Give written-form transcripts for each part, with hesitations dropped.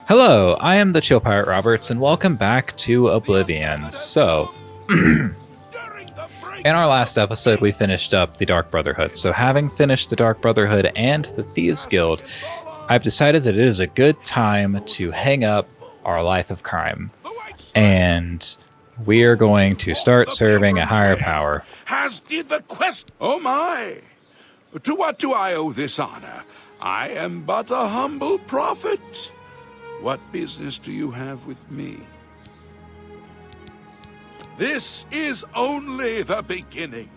Hello, I am the Chill Pirate Roberts, and welcome back to Oblivion. So, in our last episode, we finished up the Dark Brotherhood. So, having finished the Dark Brotherhood and the Thieves Guild, I've decided that it is a good time to hang up our life of crime. And we are going to start serving a higher power. Has did the quest. Oh my! To what do I owe this honor? I am but a humble prophet. What business do you have with me? This is only the beginning.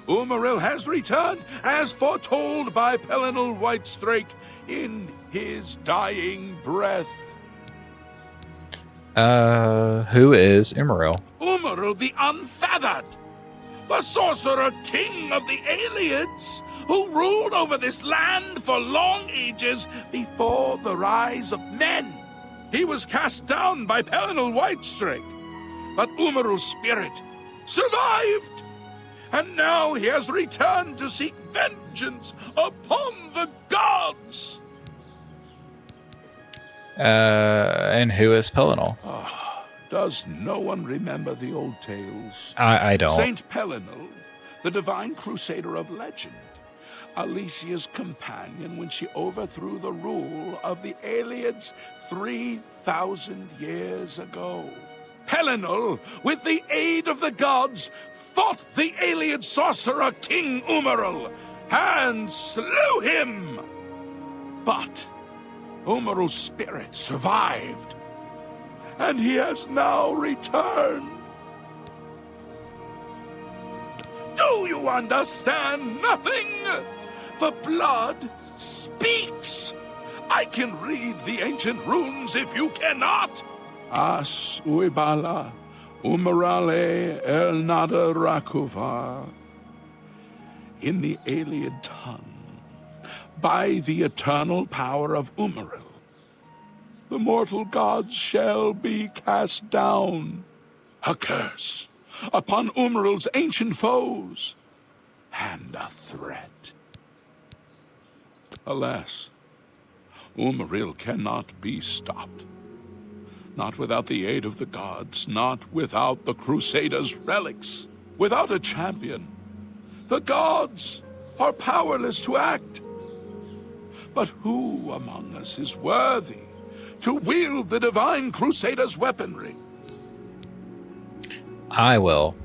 Umaril has returned as foretold by Pelinal Whitestrake in his dying breath. Who is Umaril? Umaril the Unfeathered, the sorcerer king of the Aliens, who ruled over this land for long ages before the rise of men. He was cast down by Pelinal Whitestrake, but Umaril's spirit survived, and now he has returned to seek vengeance upon the gods. And who is Pelinal? Does no one remember the old tales? I don't. Saint Pelinal, the divine crusader of legend, Alicia's companion when she overthrew the rule of the Aliens 3,000 years ago. Pelinal, with the aid of the gods, fought the alien sorcerer King Umaril and slew him. But Umaril's spirit survived, and he has now returned. Do you understand nothing? The blood speaks. I can read the ancient runes if you cannot. As uibala umarale el nada rakuva. In the alien tongue, by the eternal power of Umaril, the mortal gods shall be cast down. A curse upon Umaril's ancient foes, and a threat. Alas, Umaril cannot be stopped. Not without the aid of the gods, not without the Crusaders' relics. Without a champion, the gods are powerless to act. But who among us is worthy to wield the divine Crusaders' weaponry? I will.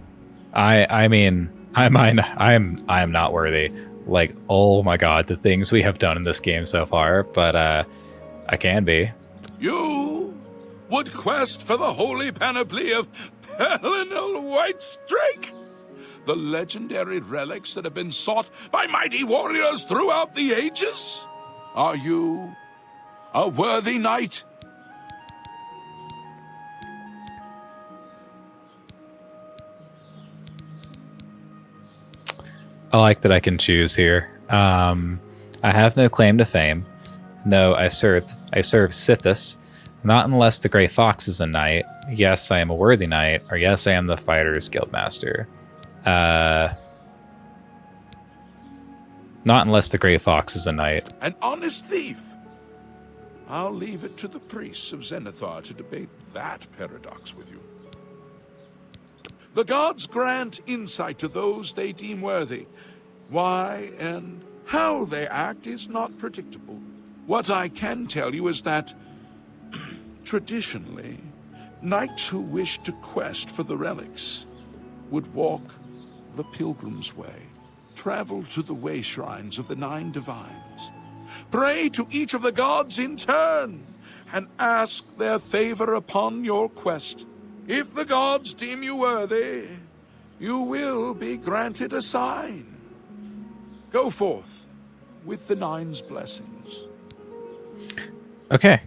I mean, I'm not worthy. Like, oh my god, the things we have done in this game so far, but I can be. You would quest for the holy panoply of Pelinal Whitestrake, the legendary relics that have been sought by mighty warriors throughout the ages? Are you a worthy knight? I like that I can choose here. I have no claim to fame. No, I serve Sithis, not unless the Grey Fox is a knight. Yes, I am a worthy knight, or yes, I am the Fighter's Guildmaster. Not unless the Grey Fox is a knight. An honest thief? I'll leave it to the priests of Zenithar to debate that paradox with you. The gods grant insight to those they deem worthy. Why and how they act is not predictable. What I can tell you is that, traditionally, knights who wished to quest for the relics would walk the pilgrim's way, travel to the way shrines of the 9 divines, pray to each of the gods in turn, and ask their favor upon your quest. If the gods deem you worthy, you will be granted a sign. Go forth with the 9's blessings. Okay.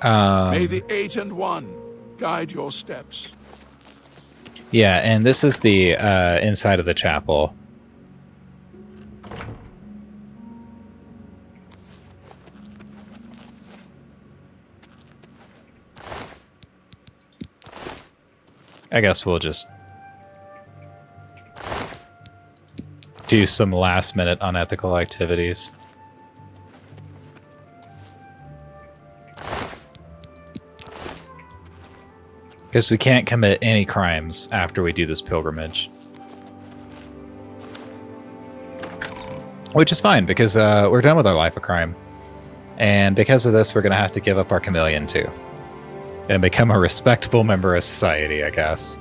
May the 8 and 1 guide your steps. Yeah, and this is the inside of the chapel. I guess we'll just do some last-minute unethical activities. Because we can't commit any crimes after we do this pilgrimage. Which is fine, because we're done with our life of crime. And because of this, we're going to have to give up our chameleon, too. And become a respectable member of society, I guess.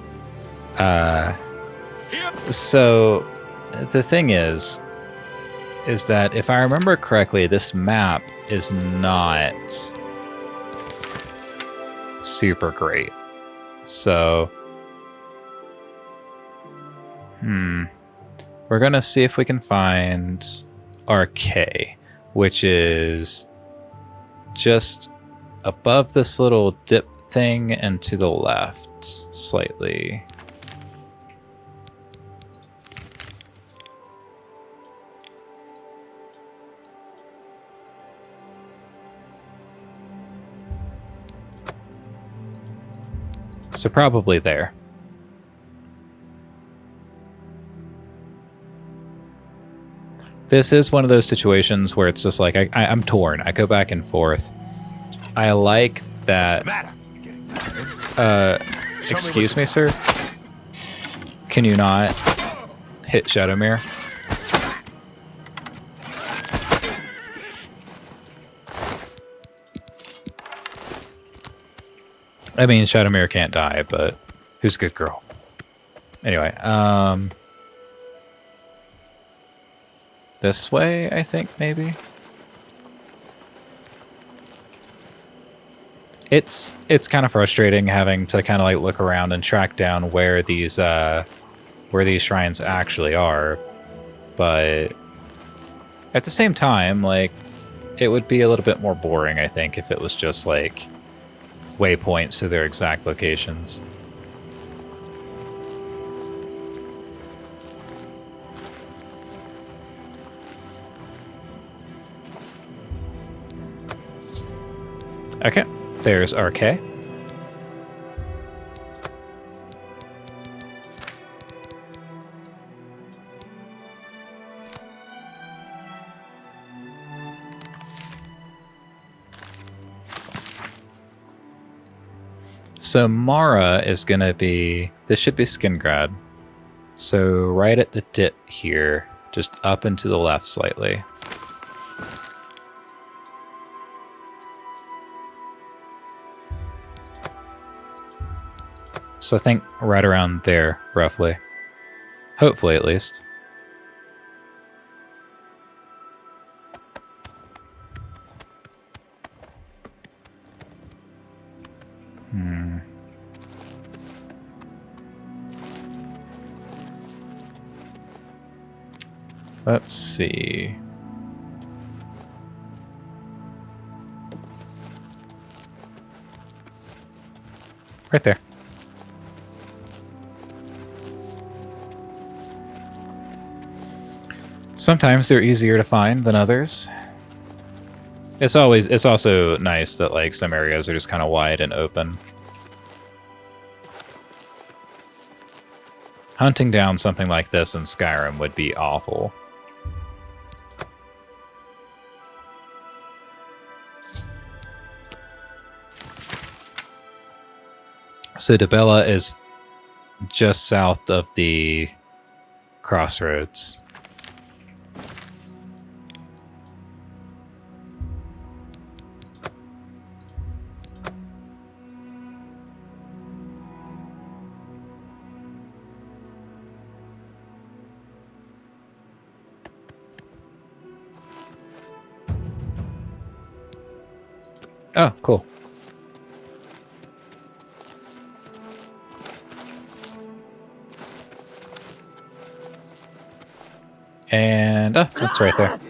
So, the thing is that if I remember correctly, this map is not super great. So, we're going to see if we can find RK, which is just above this little dip thing and to the left slightly. So probably there. This is one of those situations where it's just like, I'm torn. I go back and forth. I like that... excuse me, sir? Can you not hit Shadowmere? I mean, Shadowmere can't die, but who's a good girl? Anyway, this way, I think, maybe? It's kind of frustrating having to kind of like look around and track down where these shrines actually are, but at the same time, like, it would be a little bit more boring, I think, if it was just like waypoints to their exact locations. Okay, there's RK. So Mara is going to be... This should be Skingrad. So right at the dip here, just up and to the left slightly. So I think right around there, roughly. Hopefully, at least. Let's see. Right there. Sometimes they're easier to find than others. It's also nice that like some areas are just kind of wide and open. Hunting down something like this in Skyrim would be awful. So Dibella is just south of the crossroads. Oh, cool. And, oh, it's right there.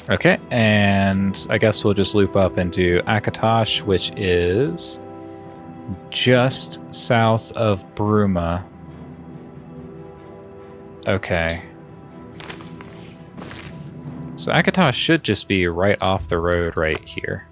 Okay, and I guess we'll just loop up into Akatosh, which is just south of Bruma. Okay. So Akatosh should just be right off the road right here.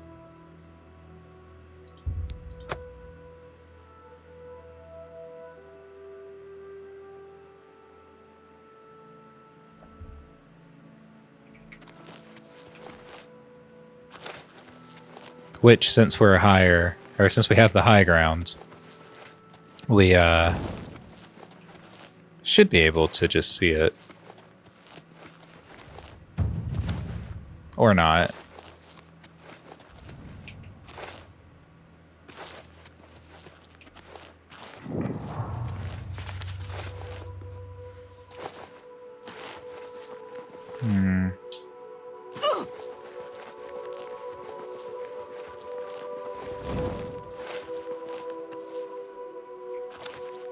Which, since we're higher, or since we have the high ground, we should be able to just see it. Or not.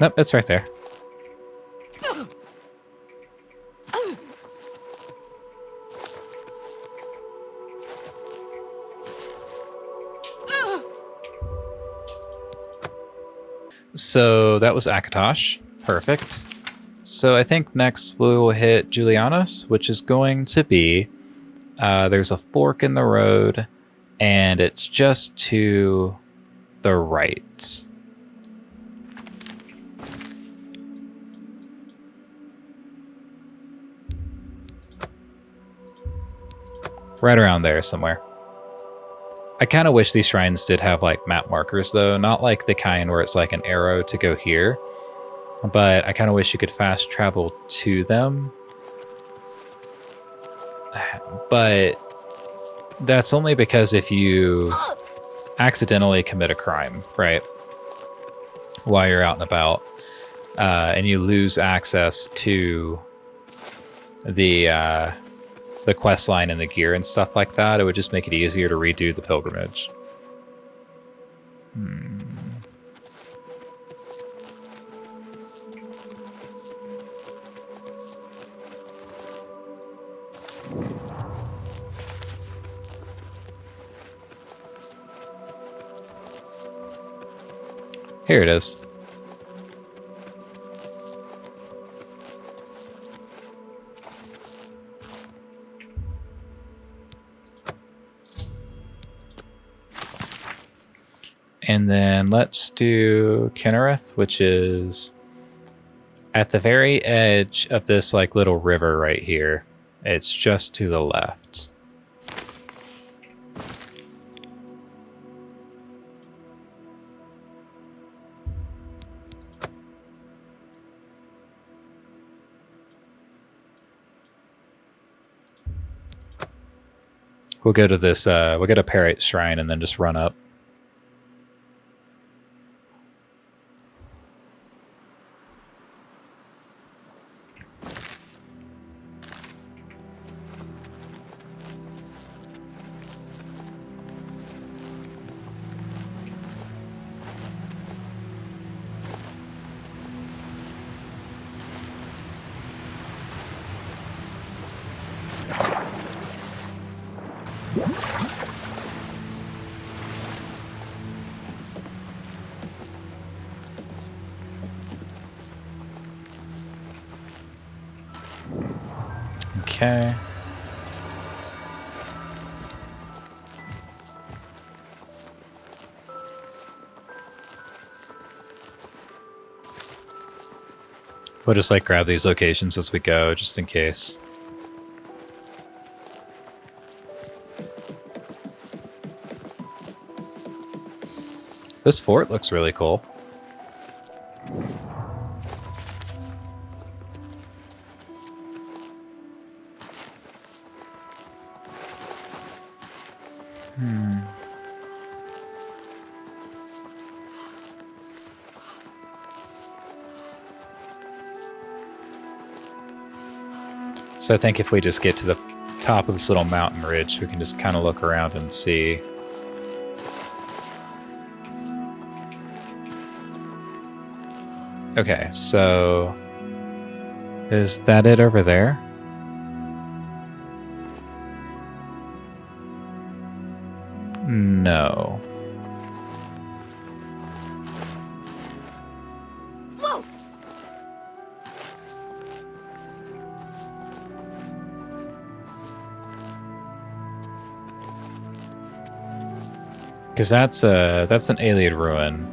Nope, it's right there. So that was Akatosh. Perfect. So I think next we will hit Julianos, which is going to be there's a fork in the road, and it's just to the right. Right around there somewhere. I kind of wish these shrines did have like map markers though, not like the kind where it's like an arrow to go here, but I kind of wish you could fast travel to them. But that's only because if you accidentally commit a crime, right, while you're out and about, and you lose access to the quest line and the gear and stuff like that, it would just make it easier to redo the pilgrimage. Here it is. And then let's do Kinnereth, which is at the very edge of this like little river right here. It's just to the left. We'll go to this, we'll get a Parrot Shrine and then just run up. Okay. We'll just like grab these locations as we go, just in case. This fort looks really cool. So I think if we just get to the top of this little mountain ridge, we can just kind of look around and see. Okay, so is that it over there? No. Whoa! Because that's an Ayleid ruin.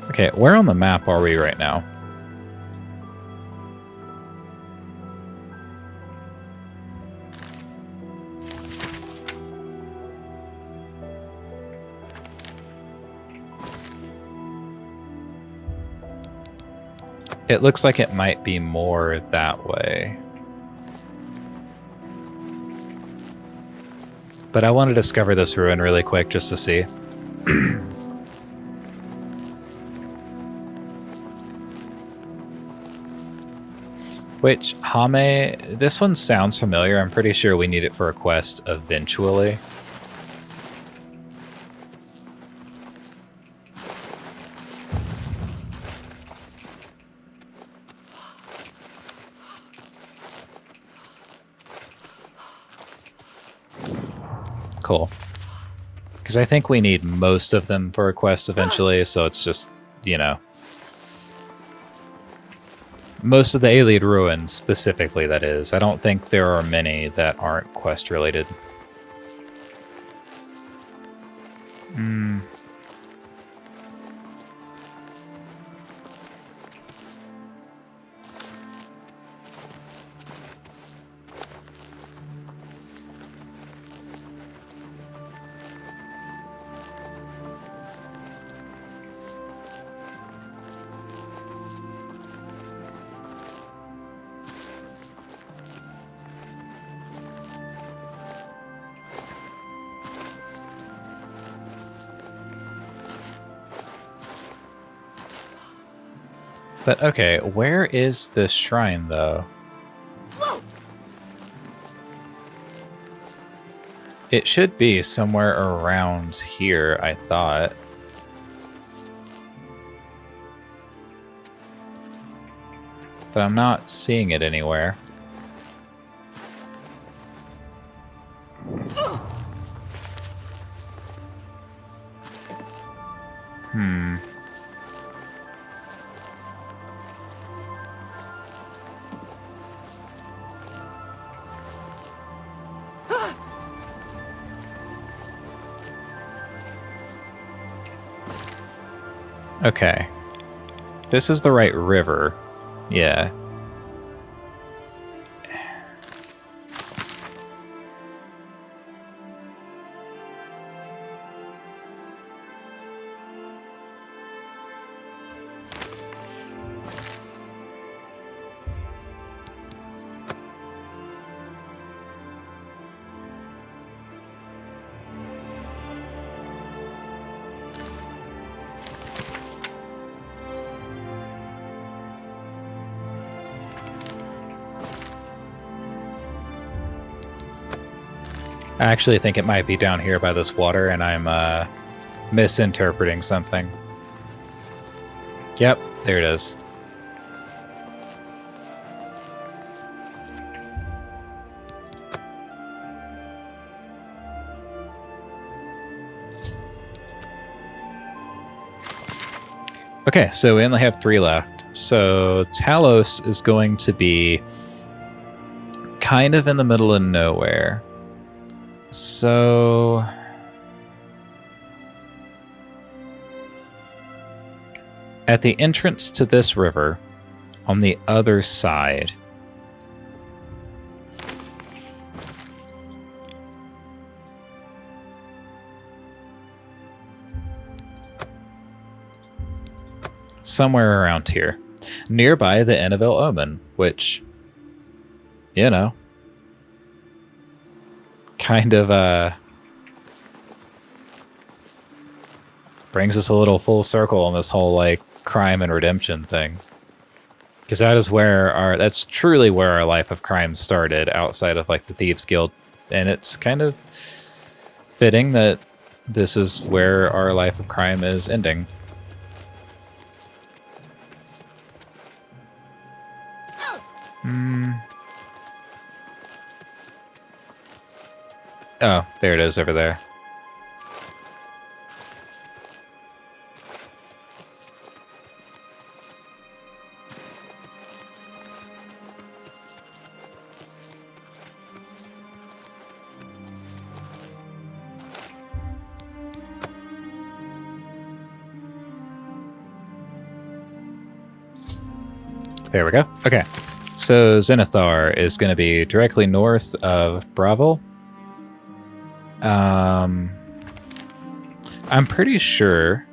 Okay, where on the map are we right now? It looks like it might be more that way. But I want to discover this ruin really quick just to see. Which, Hame, this one sounds familiar. I'm pretty sure we need it for a quest eventually. Cool. Because I think we need most of them for a quest eventually, so it's just, you know. Most of the Ayleid ruins, specifically, that is. I don't think there are many that aren't quest-related. But okay, where is this shrine, though? It should be somewhere around here, I thought. But I'm not seeing it anywhere. Okay. This is the right river. Yeah. I actually think it might be down here by this water, and I'm misinterpreting something. Yep, there it is. Okay, so we only have 3 left. So Talos is going to be kind of in the middle of nowhere. So at the entrance to this river, on the other side, somewhere around here, nearby the Inn of El Omen, which, you know, kind of brings us a little full circle on this whole like crime and redemption thing, because that's truly where our life of crime started, outside of like the Thieves Guild, and it's kind of fitting that this is where our life of crime is ending. Oh, there it is over there. There we go. Okay. So Zenithar is going to be directly north of Bravo. I'm pretty sure...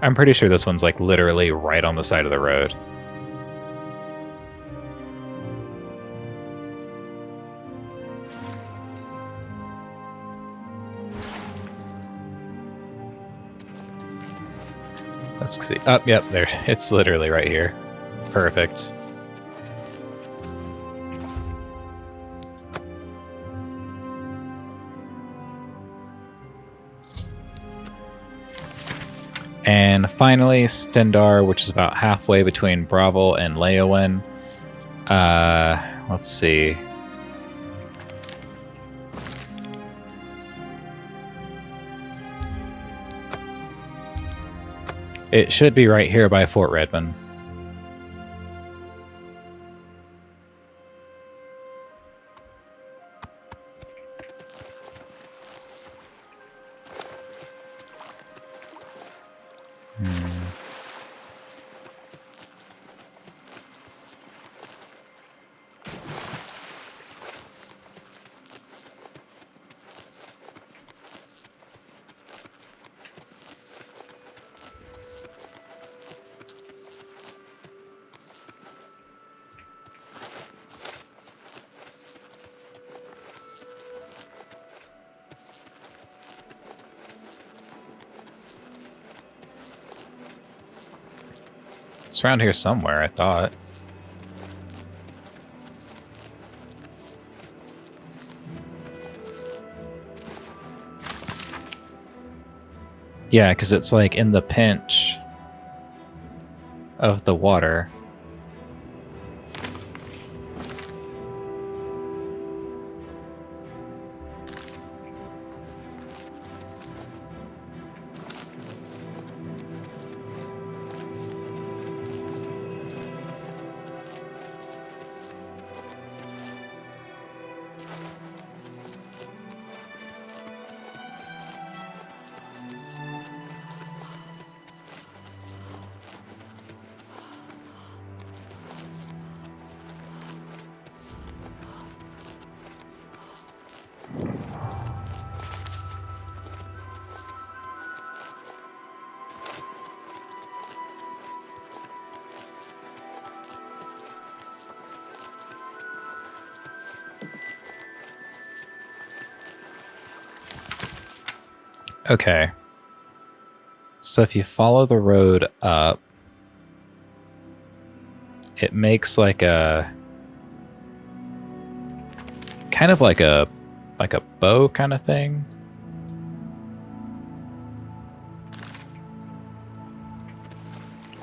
I'm pretty sure this one's like literally right on the side of the road. Let's see. Oh, yep, there. It's literally right here. Perfect. And finally, Stendar, which is about halfway between Bravo and Leowen. Let's see. It should be right here by Fort Redmond. It's around here somewhere, I thought. Yeah, because it's like in the pinch of the water. Okay. So if you follow the road up, it makes like a kind of like a bow kind of thing.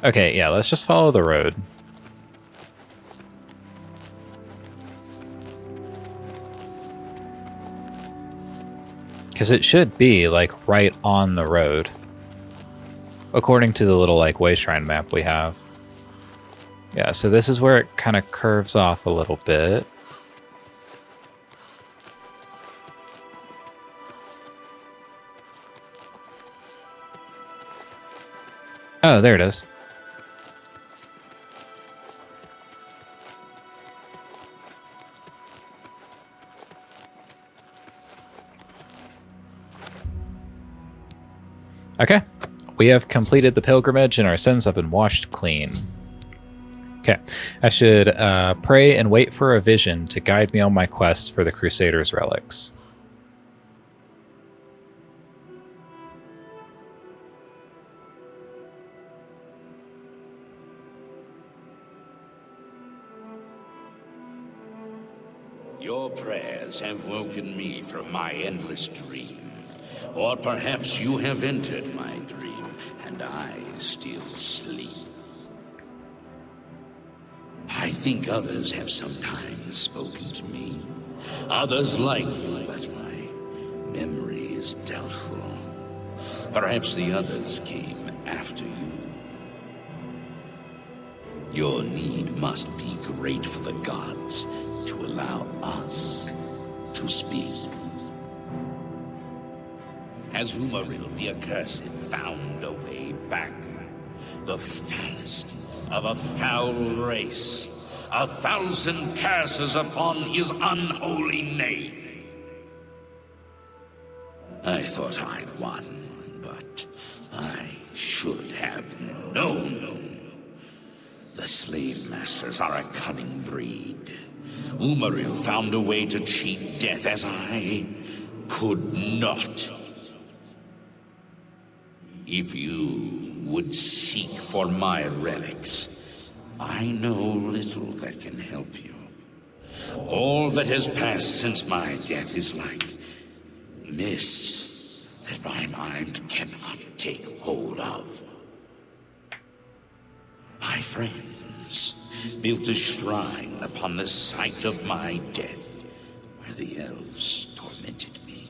Okay, yeah, let's just follow the road. Because it should be, like, right on the road. According to the little, like, way shrine map we have. Yeah, so this is where it kind of curves off a little bit. Oh, there it is. Okay, we have completed the pilgrimage and our sins have been washed clean. Okay, I should pray and wait for a vision to guide me on my quest for the Crusader's relics. Your prayers have woken me from my endless dream. Or perhaps you have entered my dream, and I still sleep. I think others have sometimes spoken to me. Others like you, but my memory is doubtful. Perhaps the others came after you. Your need must be great for the gods to allow us to speak. Has Umaril the Accursed found a way back? The foulest of a foul race. 1,000 curses upon his unholy name. I thought I'd won, but I should have known. The slave masters are a cunning breed. Umaril found a way to cheat death as I could not. If you would seek for my relics, I know little that can help you. All that has passed since my death is like mist that my mind cannot take hold of. My friends built a shrine upon the site of my death, where the elves tormented me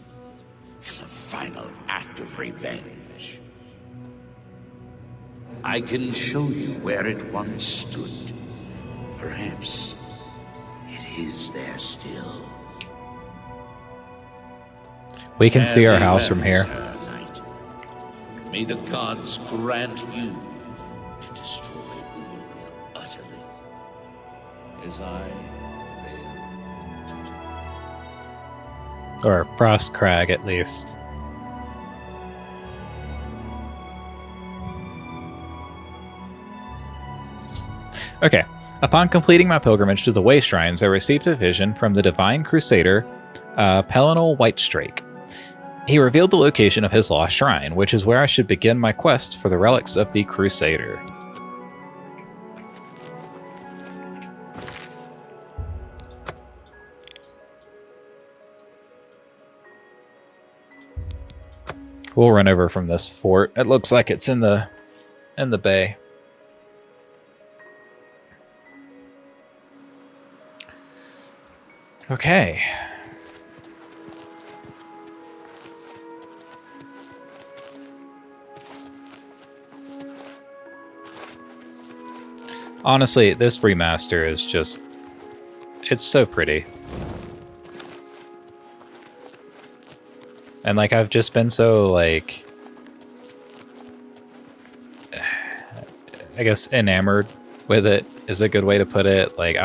in a final act of revenge. I can show you where it once stood. Perhaps it is there still. We can see our house from here. Knight. May the gods grant you to destroy Umaril utterly, as I failed to do. Or Frost Crag, at least. Okay. Upon completing my pilgrimage to the Way Shrines, I received a vision from the Divine Crusader, Pelinal Whitestrake. He revealed the location of his lost shrine, which is where I should begin my quest for the relics of the Crusader. We'll run over from this fort. It looks like it's in the bay. Okay. Honestly, this remaster is just... it's so pretty. And, like, I've just been so, like... I guess enamored with it is a good way to put it. Like,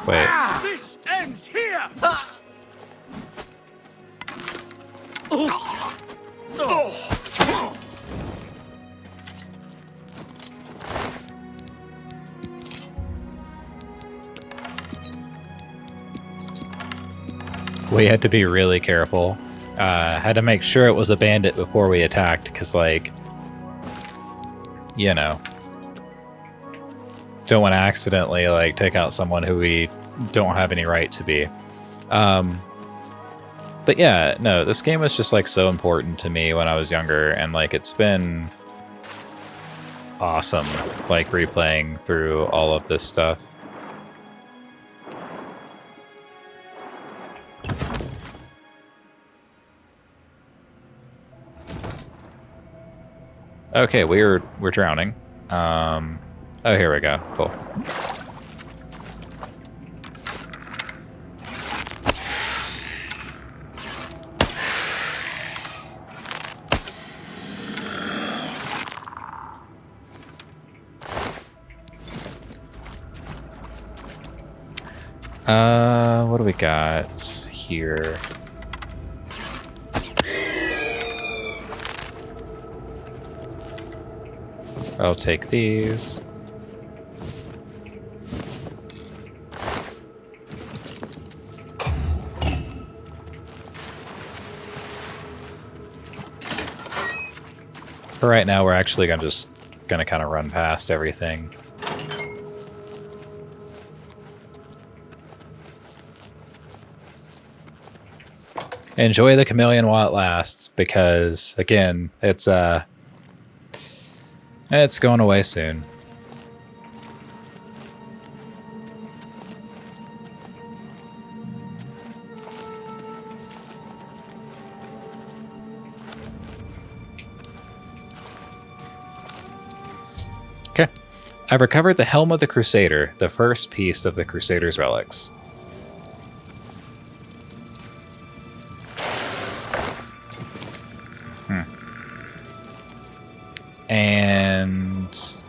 Wait. This ends here! We had to be really careful. Had to make sure it was a bandit before we attacked, because, like, you know, don't want to accidentally, like, take out someone who we don't have any right to be. But yeah, no, this game was just, like, so important to me when I was younger, and, like, it's been awesome, like, replaying through all of this stuff. Okay, we're drowning. Oh, here we go. Cool. What do we got here? I'll take these. For right now, we're actually gonna kind of run past everything. Enjoy the chameleon while it lasts, because again, it's going away soon. I've recovered the Helm of the Crusader, the first piece of the Crusader's relics. And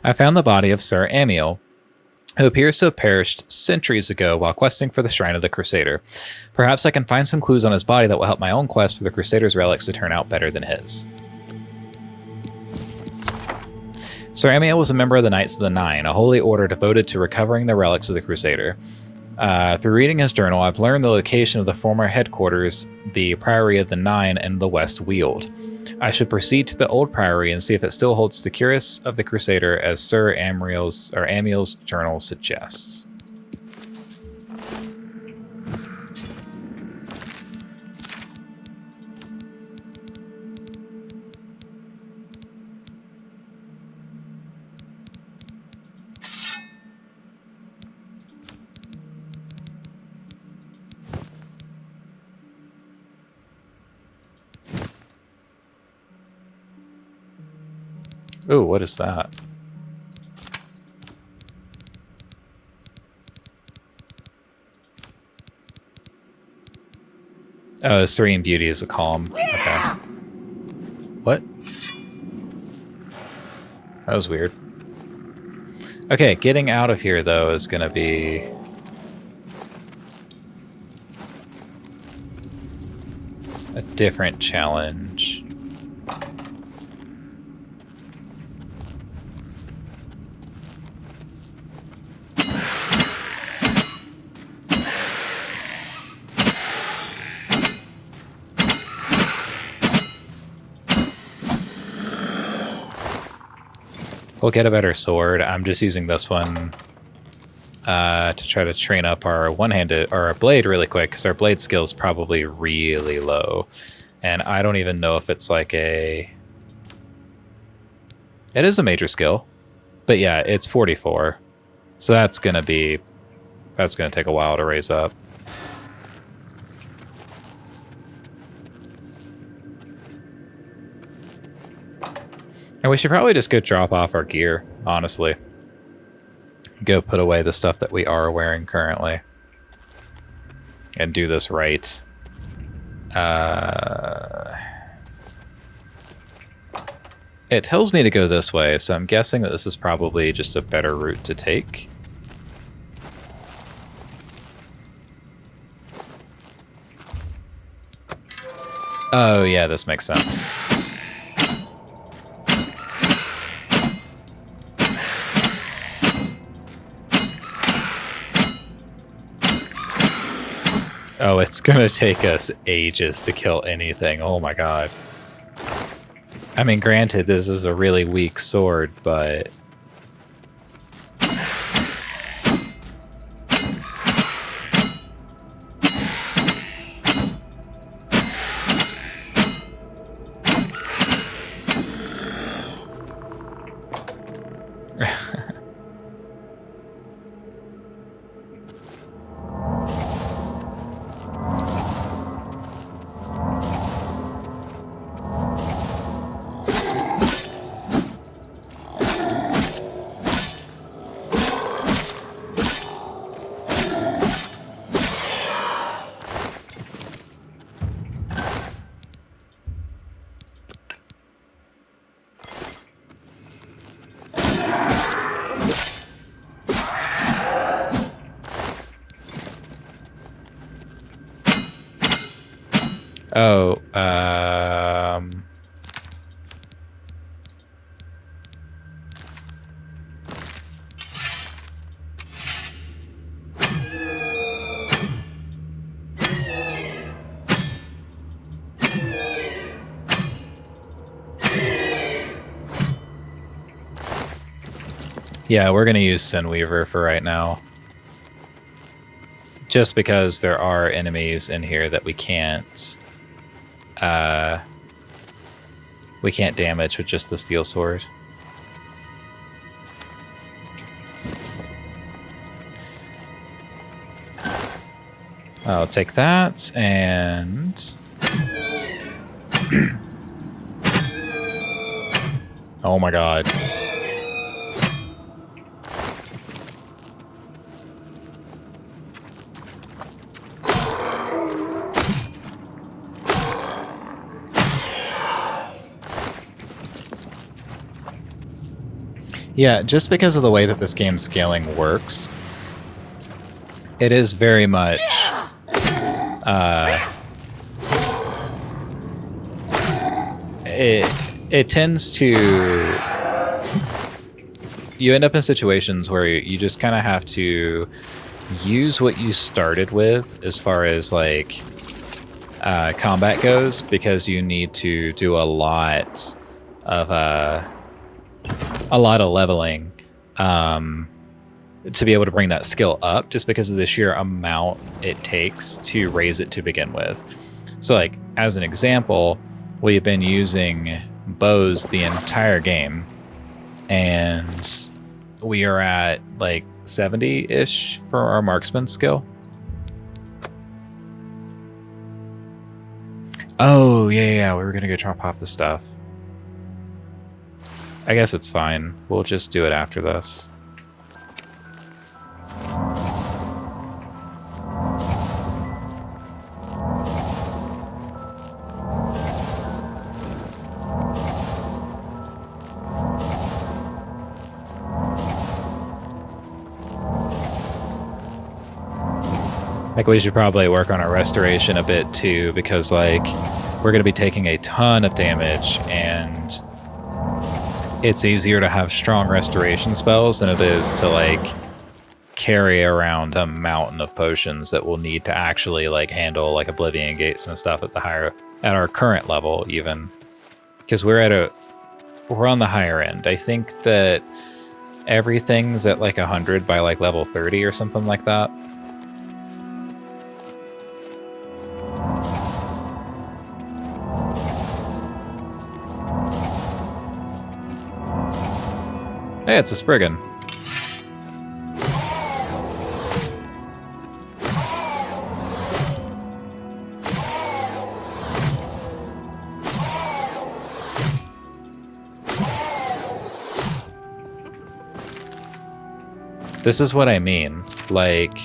I found the body of Sir Amiel, who appears to have perished centuries ago while questing for the Shrine of the Crusader. Perhaps I can find some clues on his body that will help my own quest for the Crusader's relics to turn out better than his. Sir Amiel was a member of the Knights of the Nine, a holy order devoted to recovering the relics of the Crusader. Through reading his journal, I've learned the location of the former headquarters, the Priory of the Nine, and the West Weald. I should proceed to the old priory and see if it still holds the Cuirass of the Crusader as Sir Amiel's journal suggests. Ooh, what is that? Oh, Serene Beauty is a calm. Okay. What? That was weird. Okay, getting out of here, though, is going to be... a different challenge. We'll get a better sword. I'm just using this one to try to train up our one-handed or our blade really quick, because our blade skill is probably really low, and I don't even know if it's like a. It is a major skill, but yeah, it's 44, so that's gonna take a while to raise up. And we should probably just go drop off our gear, honestly. Go put away the stuff that we are wearing currently. And do this right. It tells me to go this way, so I'm guessing that this is probably just a better route to take. Oh yeah, this makes sense. Oh, it's gonna take us ages to kill anything. Oh my god. I mean, granted, this is a really weak sword, but... Oh, yeah, we're gonna use Sinweaver for right now. Just because there are enemies in here that we can't we can't damage with just the steel sword. I'll take that, and... oh my god. Yeah, just because of the way that this game's scaling works, it is very much... it tends to... you end up in situations where you just kind of have to use what you started with as far as, like, combat goes, because you need to do a lot of leveling to be able to bring that skill up, just because of the sheer amount it takes to raise it to begin with. So, like, as an example, we've been using bows the entire game, and we are at like 70-ish for our marksman skill. Oh, yeah, we were gonna go drop off the stuff. I guess it's fine. We'll just do it after this. Like, we should probably work on our restoration a bit too, because, like, we're going to be taking a ton of damage, and it's easier to have strong restoration spells than it is to, like, carry around a mountain of potions that we'll need to actually, like, handle, like, Oblivion gates and stuff at our current level, even. Because we're on the higher end. I think that everything's at, like, 100 by, like, level 30 or something like that. Hey, it's a Spriggan. This is what I mean. Like...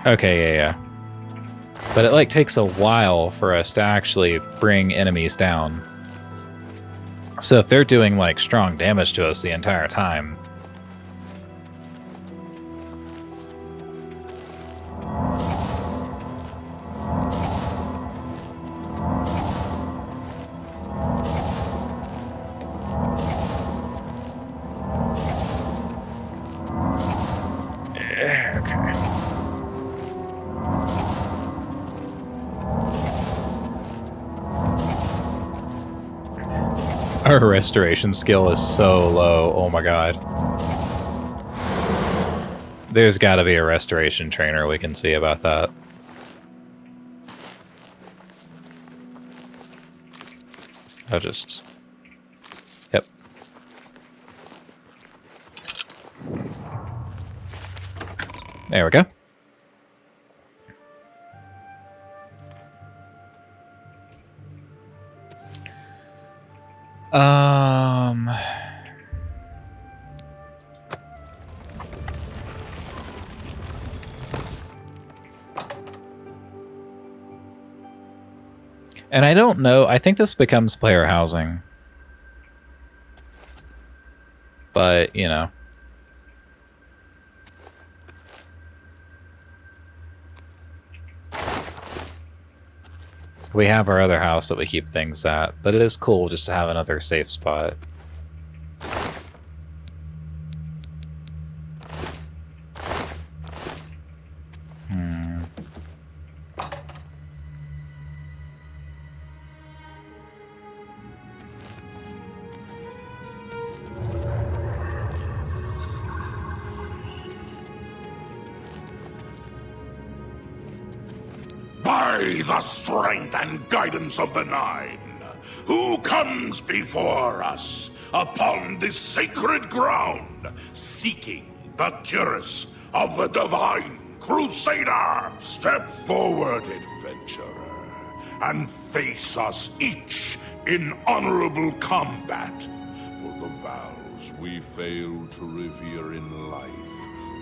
okay, yeah. But it, like, takes a while for us to actually bring enemies down. So if they're doing, like, strong damage to us the entire time... Our restoration skill is so low. Oh my god. There's got to be a restoration trainer we can see about that. I'll just... Yep. There we go. And I don't know, I think this becomes player housing. But, you know. We have our other house that we keep things at, but it is cool just to have another safe spot. By the strength and guidance of the Nine, who comes before us upon this sacred ground, seeking the cuirass of the Divine Crusader? Step forward, adventurer, and face us each in honorable combat. For the vows we fail to revere in life,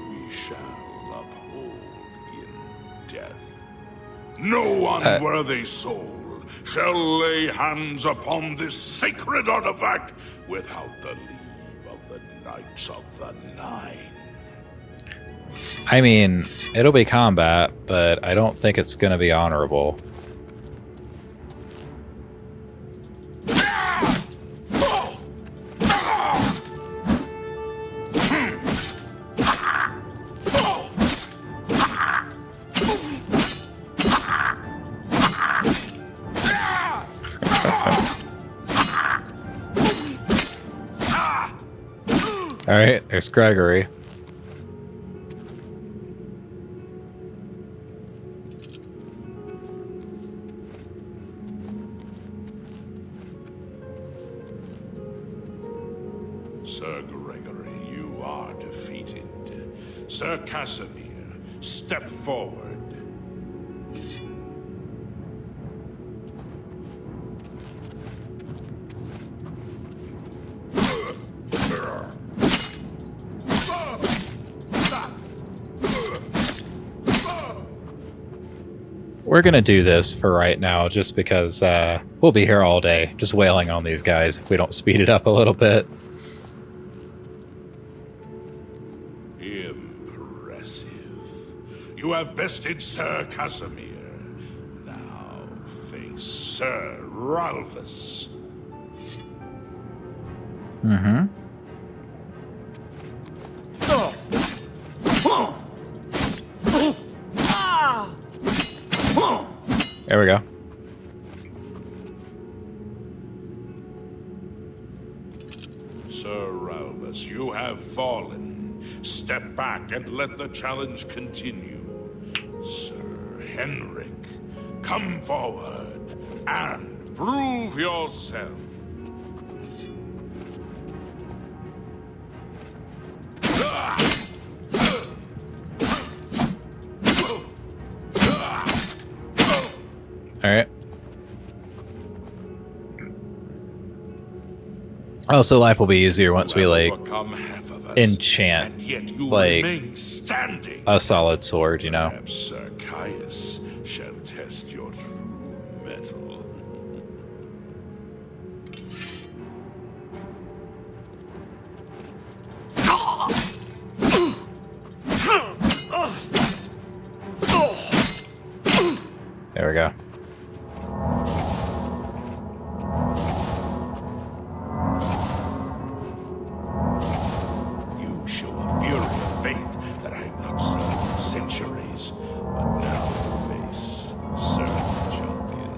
we shall uphold in death. No unworthy soul shall lay hands upon this sacred artifact without the leave of the Knights of the Nine. I mean, it'll be combat, but I don't think it's going to be honorable. All right, there's Gregory. Sir Gregory, you are defeated. Sir Casimir, step forward. We're gonna do this for right now, just because we'll be here all day, just wailing on these guys if we don't speed it up a little bit. Impressive. You have bested Sir Casimir. Now face Sir Ralphus. Mm-hmm. There we go. Sir Ralphus, you have fallen. Step back and let the challenge continue. Sir Henrik, come forward and prove yourself. All right. Oh, so life will be easier once we like enchant like a solid sword, you know. Perhaps Sir Caius shall test your true mettle. There we go. You show a fury of faith that I have not seen in centuries, but now face Sir Junkin.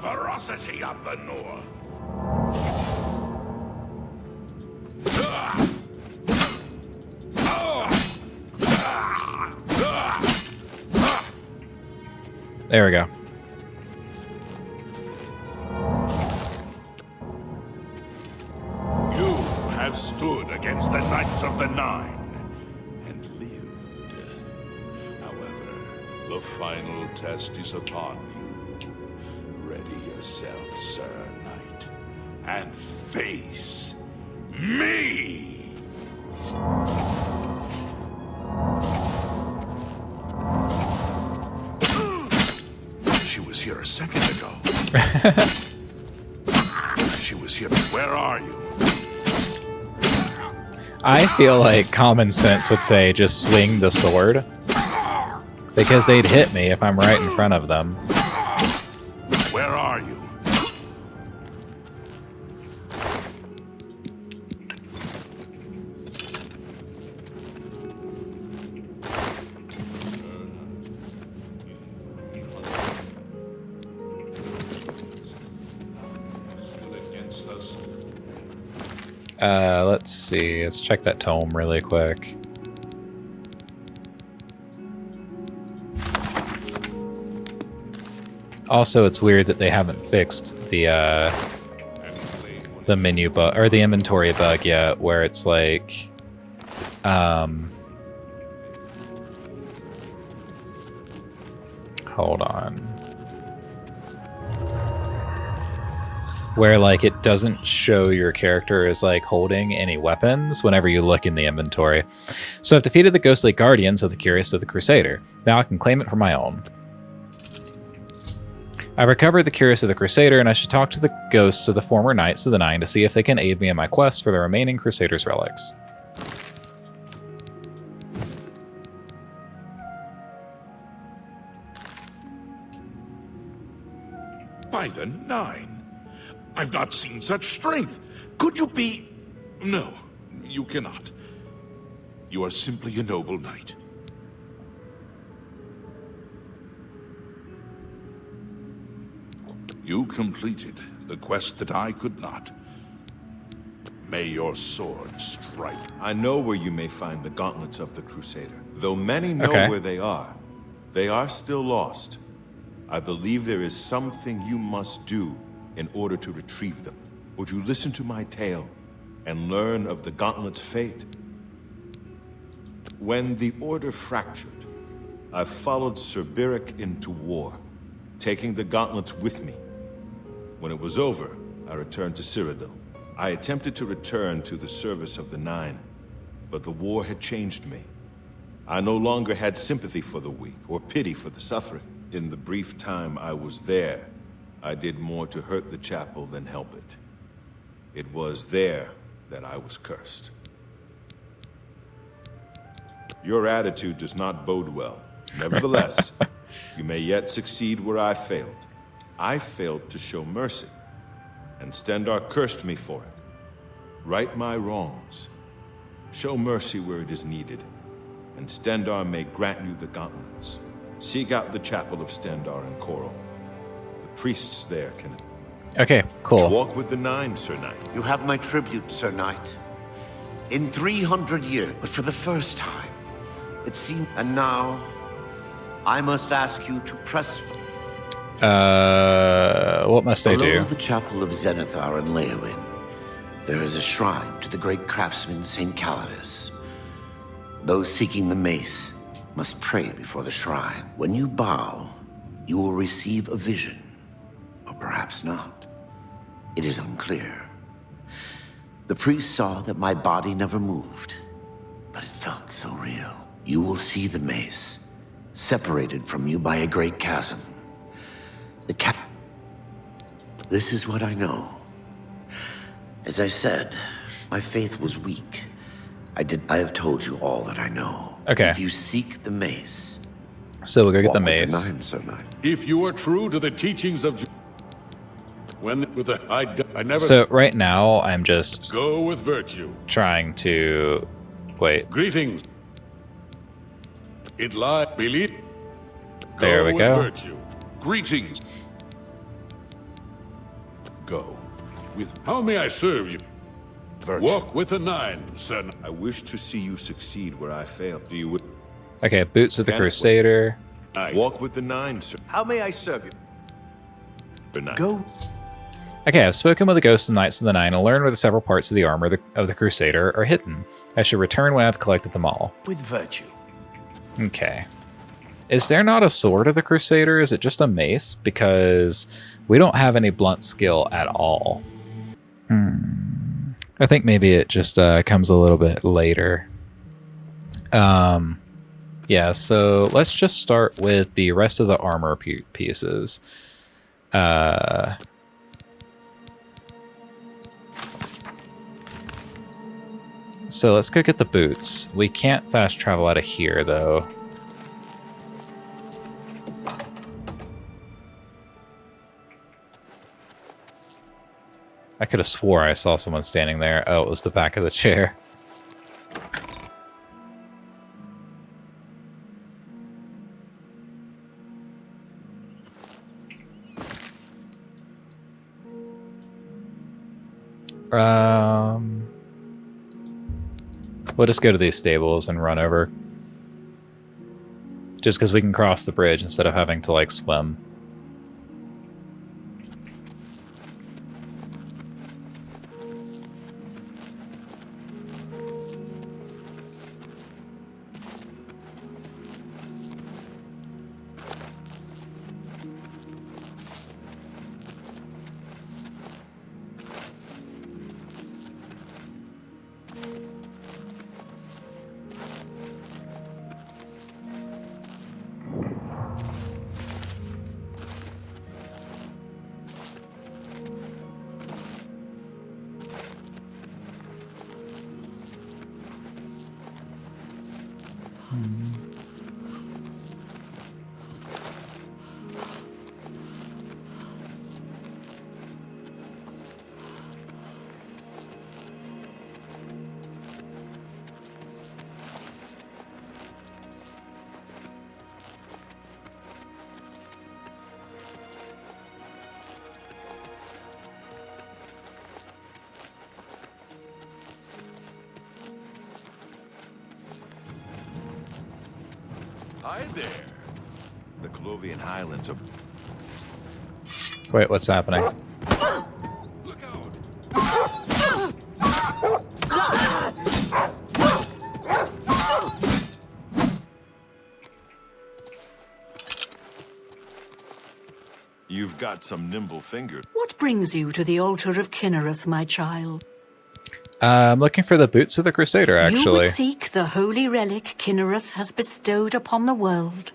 Ferocity of the North. There we go. You have stood against the Knights of the Nine and lived. However, the final test is upon you. Ready yourself, Sir Knight, and face me! She was here a second ago. She was here. Where are you? I feel like common sense would say just swing the sword, because they'd hit me if I'm right in front of them. Where are you? us. Let's see. Let's check that tome really quick. Also, it's weird that they haven't fixed the menu bug or the inventory bug yet, where it's like, hold on, where like it doesn't show your character as like holding any weapons whenever you look in the inventory. So I've defeated the ghostly guardians of the Curious of the Crusader. Now I can claim it for my own. I've recovered the Curious of the Crusader, and I should talk to the ghosts of the former Knights of the Nine to see if they can aid me in my quest for the remaining Crusader's relics. By the Nine! I've not seen such strength! Could you be... No, you cannot. You are simply a noble knight. You completed the quest that I could not. May your sword strike. I know where you may find the gauntlets of the Crusader. Though many know Okay. where they are still lost. I believe there is something you must do in order to retrieve them. Would you listen to my tale and learn of the gauntlet's fate? When the Order fractured, I followed Sir Beric into war, taking the gauntlets with me. When it was over, I returned to Cyrodiil. I attempted to return to the service of the Nine, but the war had changed me. I no longer had sympathy for the weak or pity for the suffering. In the brief time I was there, I did more to hurt the chapel than help it. It was there that I was cursed. Your attitude does not bode well. Nevertheless, you may yet succeed where I failed. I failed to show mercy, and Stendar cursed me for it. Right my wrongs. Show mercy where it is needed, and Stendar may grant you the gauntlets. Seek out the chapel of Stendar in Coral. The priests there can... Okay, cool. Walk with the Nine, Sir Knight. You have my tribute, Sir Knight. In 300 years, but for the first time, it seemed... And now, I must ask you to press... What must I Below do? the chapel of Zenithar and Leowyn, there is a shrine to the great craftsman St. Calidus. Those seeking the mace must pray before the shrine. When you bow, you will receive a vision. Or perhaps not. It is unclear. The priest saw that my body never moved, but it felt so real. You will see the mace, separated from you by a great chasm. This is what I know. As I said, my faith was weak. I have told you all that I know. Okay. If you seek the mace, So we'll go get the walk with mace. Nine, Sir Knight. If you are true to the teachings of... When with the... I never... So right now, I'm just Go with virtue. trying to... Wait. Greetings. It lie, believe. There we with go. Virtue. Greetings. Go with. How may I serve you? Virtue. Walk with the Nine, Sir. I wish to see you succeed where I failed. Do you... Okay, Boots of the Knight. Crusader. Knight. Walk with the Nine, Sir How may I serve you? Knight. Go. Okay, I've spoken with the ghosts and Knights of the Nine and learned where the several parts of the armor of the Crusader are hidden. I should return when I've collected them all. With virtue. Okay. Is there not a sword of the Crusader? Is it just a mace? Because we don't have any blunt skill at all. I think maybe it just comes a little bit later. Yeah, so let's just start with the rest of the armor pieces. So let's go get the boots. We can't fast travel out of here, though. I could have swore I saw someone standing there. Oh, it was the back of the chair. We'll just go to these stables and run over. Just because we can cross the bridge instead of having to, like, swim. Hi there. The Colovian Highlands are... Wait, what's happening? Look out. You've got some nimble fingers. What brings you to the altar of Kinnereth, my child? I'm looking for the boots of the Crusader, You actually. would seek the holy relic Kinnereth has bestowed upon the world.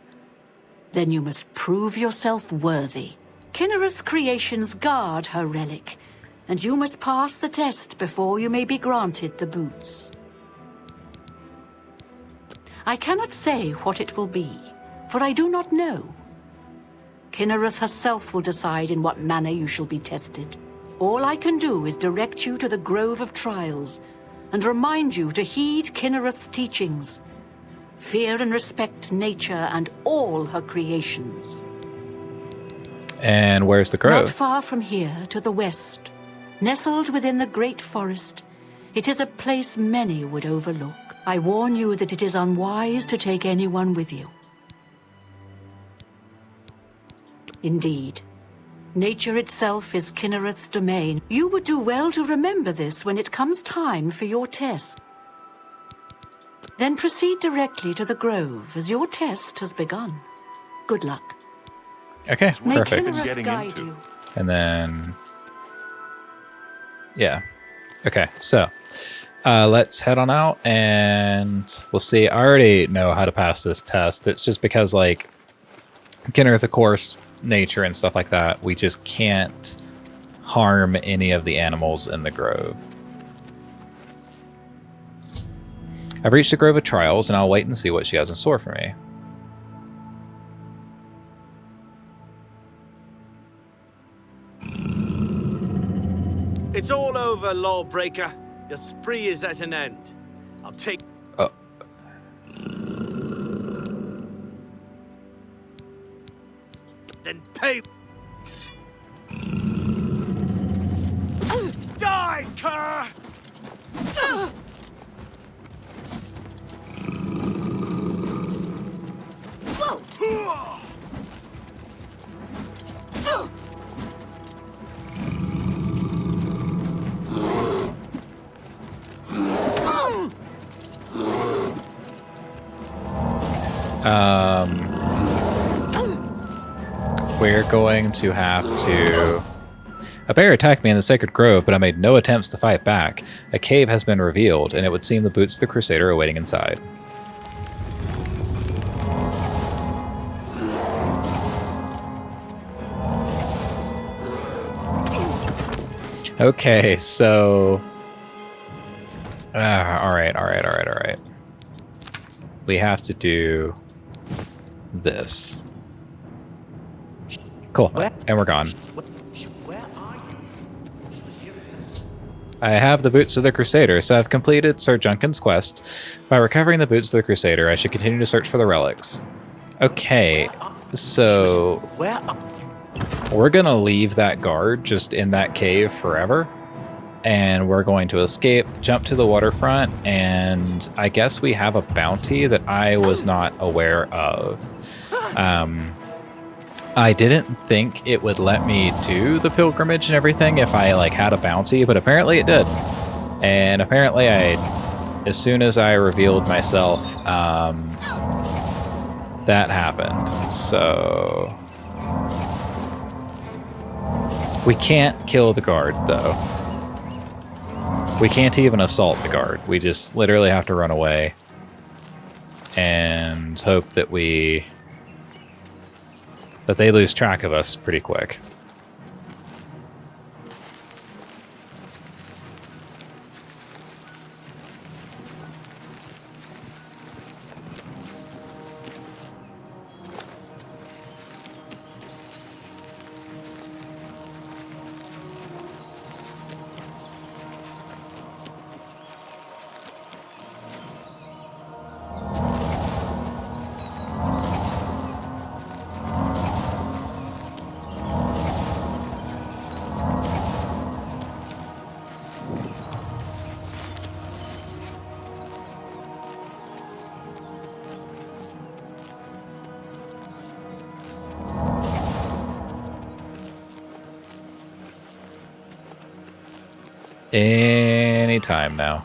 Then you must prove yourself worthy. Kinnereth's creations guard her relic, and you must pass the test before you may be granted the boots. I cannot say what it will be, for I do not know. Kinnereth herself will decide in what manner you shall be tested. All I can do is direct you to the Grove of Trials, and remind you to heed Kinnereth's teachings. Fear and respect nature and all her creations. And where's the Not grove? far from here, to the west, nestled within the great forest, it is a place many would overlook. I warn you that it is unwise to take anyone with you. Indeed, nature itself is Kinnereth's domain. You would do well to remember this when it comes time for your test. Then proceed directly to the grove, as your test has begun. Good luck. Okay, May perfect. Kinnereth Getting guide into. you. And then... yeah. Okay, so... let's head on out, and we'll see. I already know how to pass this test. It's just because, like, Kinnereth, of course, nature and stuff like that, we just can't harm any of the animals in the grove. I've reached the Grove of Trials, and I'll wait and see what she has in store for me. It's all over, lawbreaker. Your spree is at an end. I'll take... Oh, then pay... Die, cur! we're going to have to... A bear attacked me in the Sacred Grove, but I made no attempts to fight back. A cave has been revealed, and it would seem the boots of the Crusader are waiting inside. Okay, so... Alright. We have to do this. Cool, and we're gone. Where are you? I have the boots of the Crusader, so I've completed Sir Junken's quest. By recovering the boots of the Crusader, I should continue to search for the relics. Okay, so Where are... we're gonna leave that guard just in that cave forever, and we're going to escape, jump to the waterfront, and I guess we have a bounty that I was not aware of. I didn't think it would let me do the pilgrimage and everything if I like had a bounty, but apparently it did. And apparently as soon as I revealed myself, that happened. So we can't kill the guard though. We can't even assault the guard. We just literally have to run away and hope that they lose track of us pretty quick. Anytime now.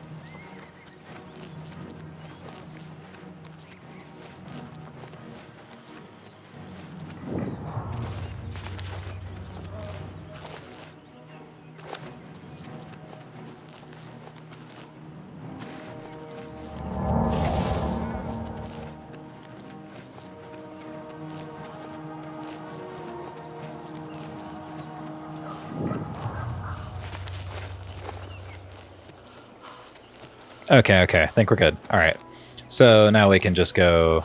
Okay, I think we're good. All right. So now we can just go...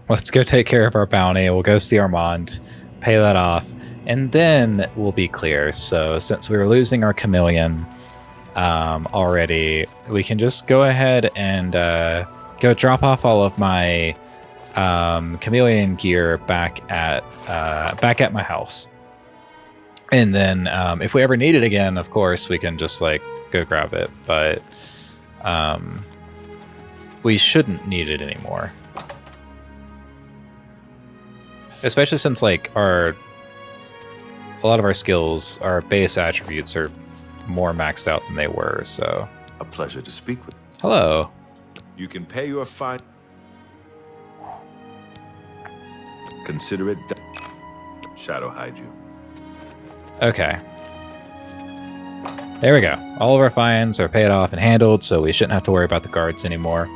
Let's go take care of our bounty. We'll go see Armand, pay that off, and then we'll be clear. So since we were losing our chameleon already, we can just go ahead and go drop off all of my chameleon gear back at my house, and then if we ever need it again, of course we can just like go grab it, but we shouldn't need it anymore, especially since like a lot of our skills, our base attributes are more maxed out than they were. So A pleasure to speak with. hello. You can pay your fine. Consider it done. Shadow hide you. Okay. There we go. All of our fines are paid off and handled, so we shouldn't have to worry about the guards anymore.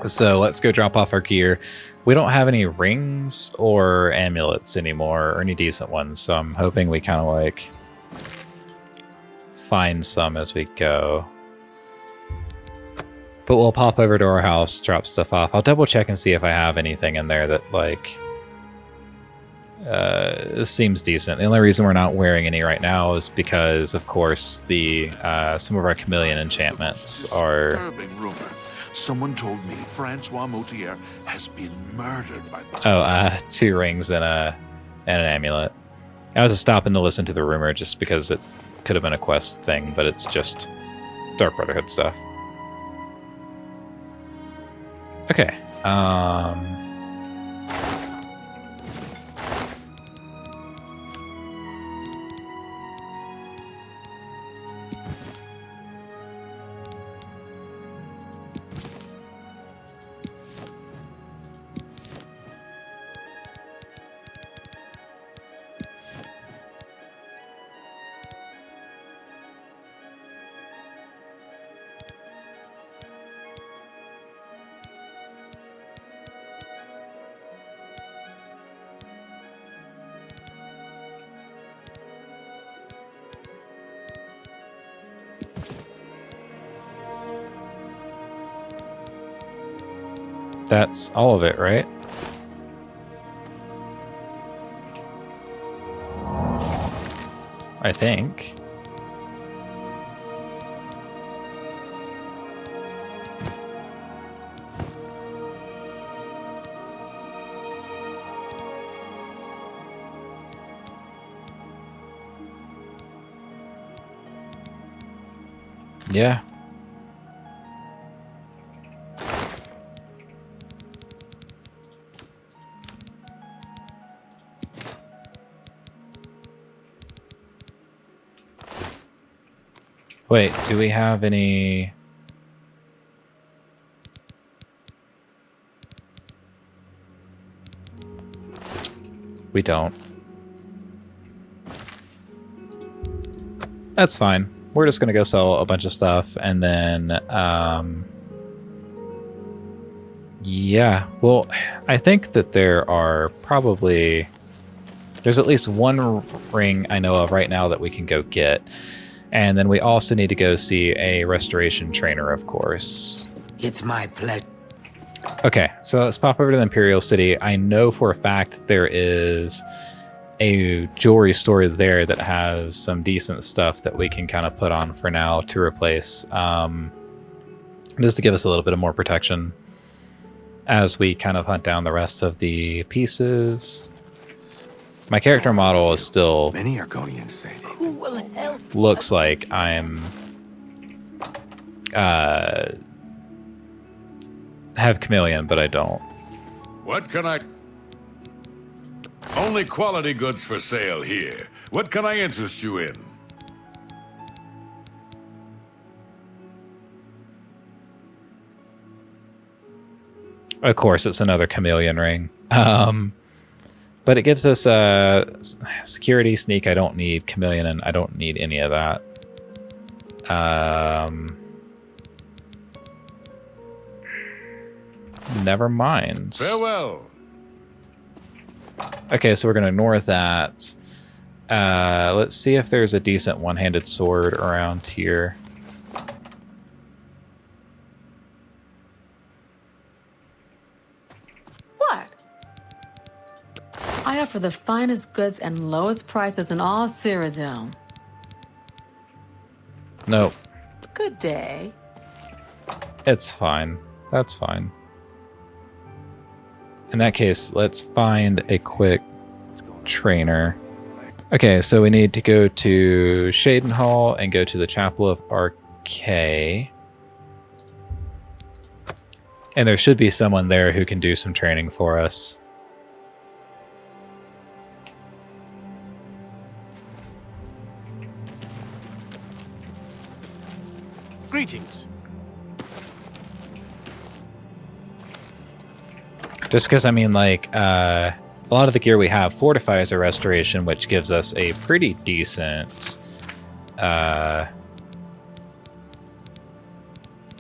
So let's go drop off our gear. We don't have any rings or amulets anymore, or any decent ones, so I'm hoping we kind of like find some as we go. But we'll pop over to our house, drop stuff off. I'll double check and see if I have anything in there that like seems decent. The only reason we're not wearing any right now is because, of course, the some of our chameleon enchantments are... Disturbing rumor. Someone told me Francois Moutier has been murdered by... 2 rings and an amulet. I was just stopping to listen to the rumor just because it could have been a quest thing, but it's just Dark Brotherhood stuff. Okay. That's all of it, right? I think. Yeah. Wait, do we have any... We don't. That's fine. We're just gonna go sell a bunch of stuff and then, yeah. Well, I think that there are probably... There's at least one ring I know of right now that we can go get. And then we also need to go see a restoration trainer, of course. It's my pleasure. Okay, so let's pop over to the Imperial City. I know for a fact there is a jewelry store there that has some decent stuff that we can kind of put on for now to replace, just to give us a little bit of more protection as we kind of hunt down the rest of the pieces. My character model is still... Many Argonians say they Who will help? Looks like I'm... have chameleon, but I don't. What can I... Only quality goods for sale here. What can I interest you in? Of course, it's another chameleon ring. But it gives us security, sneak. I don't need chameleon, and I don't need any of that. Never mind. Farewell. Okay, so we're going to ignore that. Let's see if there's a decent one-handed sword around here. What? I offer the finest goods and lowest prices in all Cyrodiil. Nope. Good day. It's fine. That's fine. In that case, let's find a quick trainer. Okay, so we need to go to Shaden Hall and go to the Chapel of Arcay. And there should be someone there who can do some training for us. Greetings. Just because, I mean, like, a lot of the gear we have fortifies our restoration, which gives us a pretty decent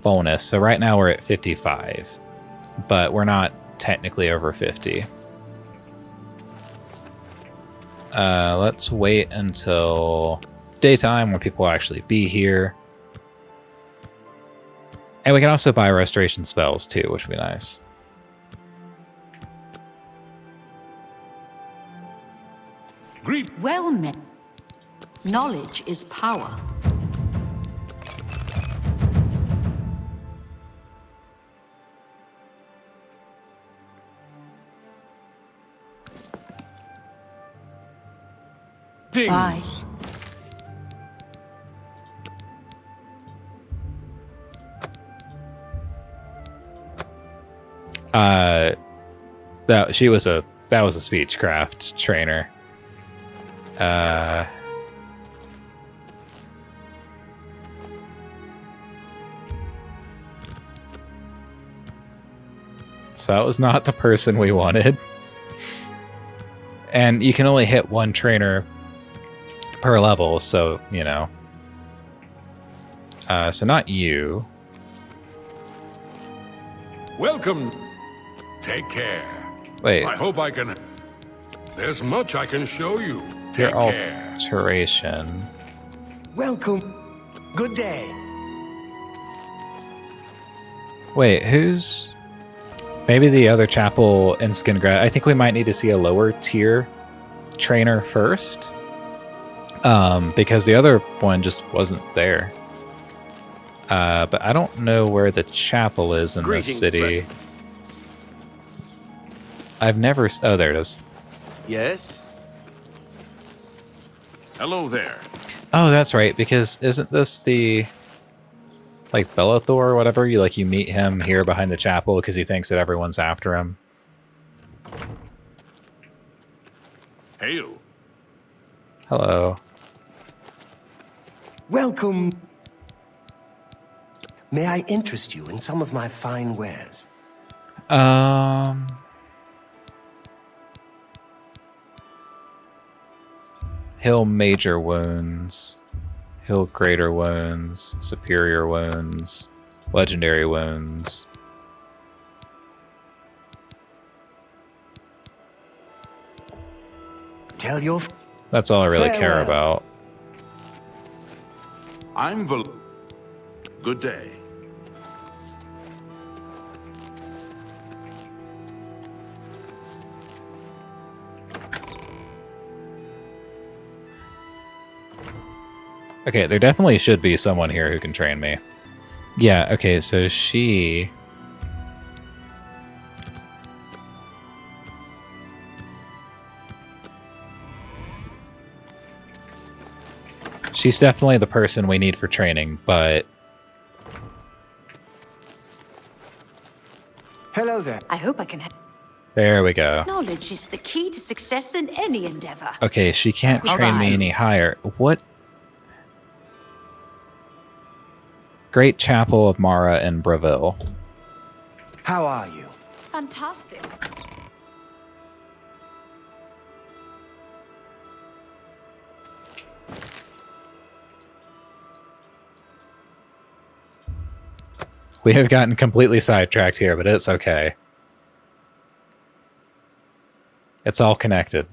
bonus. So right now we're at 55, but we're not technically over 50. Let's wait until daytime when people will actually be here. And we can also buy restoration spells too, which would be nice. Well met. Knowledge is power. Ding. Bye. That was a speechcraft trainer. So that was not the person we wanted. And you can only hit one trainer per level, so, you know. So not you. Welcome. Take care. Wait, I hope I can... There's much I can show you. your Take care. alteration. Welcome. Good day. Wait, who's... Maybe the other chapel in Skingrad. I think we might need to see a lower tier trainer first. Because the other one just wasn't there. But I don't know where the chapel is in this city. President. I've never... Oh, there it is. Yes? Hello there. Oh, that's right, because isn't this the... like Bellathor or whatever. You meet him here behind the chapel because he thinks that everyone's after him. Hail. Hello. Welcome. May I interest you in some of my fine wares? Heal major wounds. Heal greater wounds. Superior wounds. Legendary wounds. Tell your... That's all I really care Farewell. about. I'm Good day. Okay, there definitely should be someone here who can train me. Yeah, okay, so she... She's definitely the person we need for training, but... Hello there. I hope I can help. There we go. Knowledge is the key to success in any endeavor. Okay, she can't All train me right. any higher. What? Great Chapel of Mara in Breville. How are you? Fantastic. We have gotten completely sidetracked here, but it's okay. It's all connected.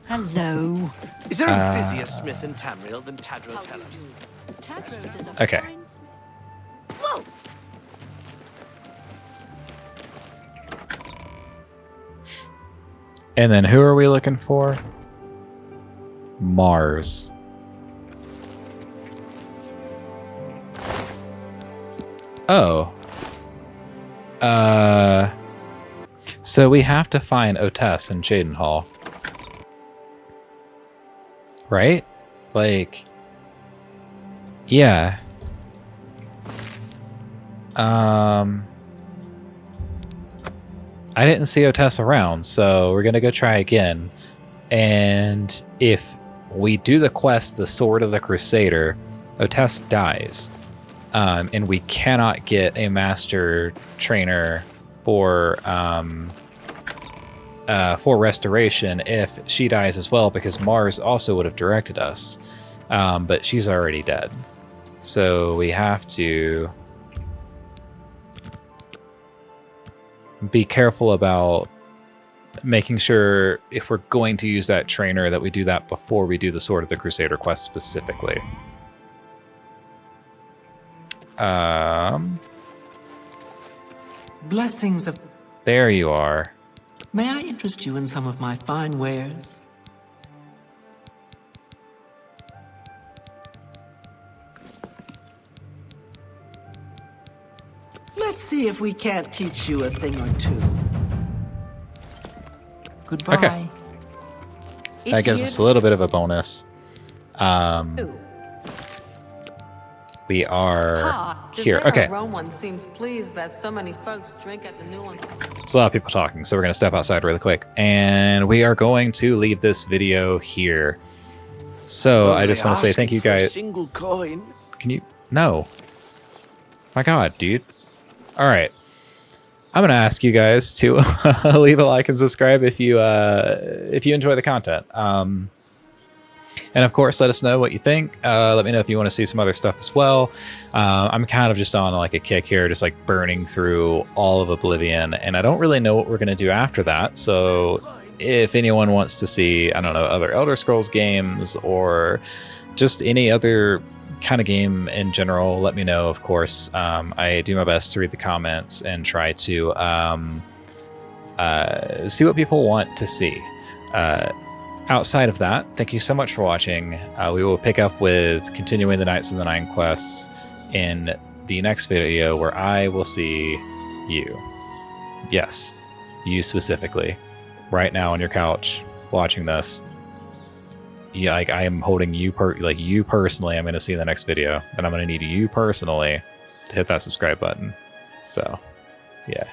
Hello. Is there a busier smith in Tamriel than Tadros Hellas? Tadros is a Okay. fine smith. Whoa! And then who are we looking for? Mars. Oh. So we have to find Otess in Cheydinhall. Right? Like... Yeah. I didn't see Otess around, so we're gonna go try again. And if we do the quest, the Sword of the Crusader, Otess dies. And we cannot get a master trainer for restoration if she dies as well, because Mars also would have directed us. But she's already dead. So we have to be careful about making sure if we're going to use that trainer that we do that before we do the Sword of the Crusader quest specifically. Blessings of... There you are. May I interest you in some of my fine wares? Let's see if we can't teach you a thing or two. Goodbye. Okay. That gives us a little bit of a bonus. We are here. Okay. Rome one seems pleased that so many folks drink at the new one. There's a lot of people talking, so we're going to step outside really quick. And we are going to leave this video here. So I just want to say thank you guys. Single coin. Can you? No. My God, dude. All right. I'm going to ask you guys to leave a like and subscribe if you enjoy the content. And of course, let us know what you think. Let me know if you want to see some other stuff as well. I'm kind of just on like a kick here, just like burning through all of Oblivion, and I don't really know what we're going to do after that. So if anyone wants to see, I don't know, other Elder Scrolls games or just any other kind of game in general, let me know, of course. I do my best to read the comments and try to see what people want to see. Outside of that, thank you so much for watching. We will pick up with continuing the Knights of the Nine quests in the next video, where I will see you. Yes, you specifically. Right now on your couch, watching this. yeah, like I am holding you you personally. I'm gonna see in the next video, and I'm gonna need you personally to hit that subscribe button. So, yeah.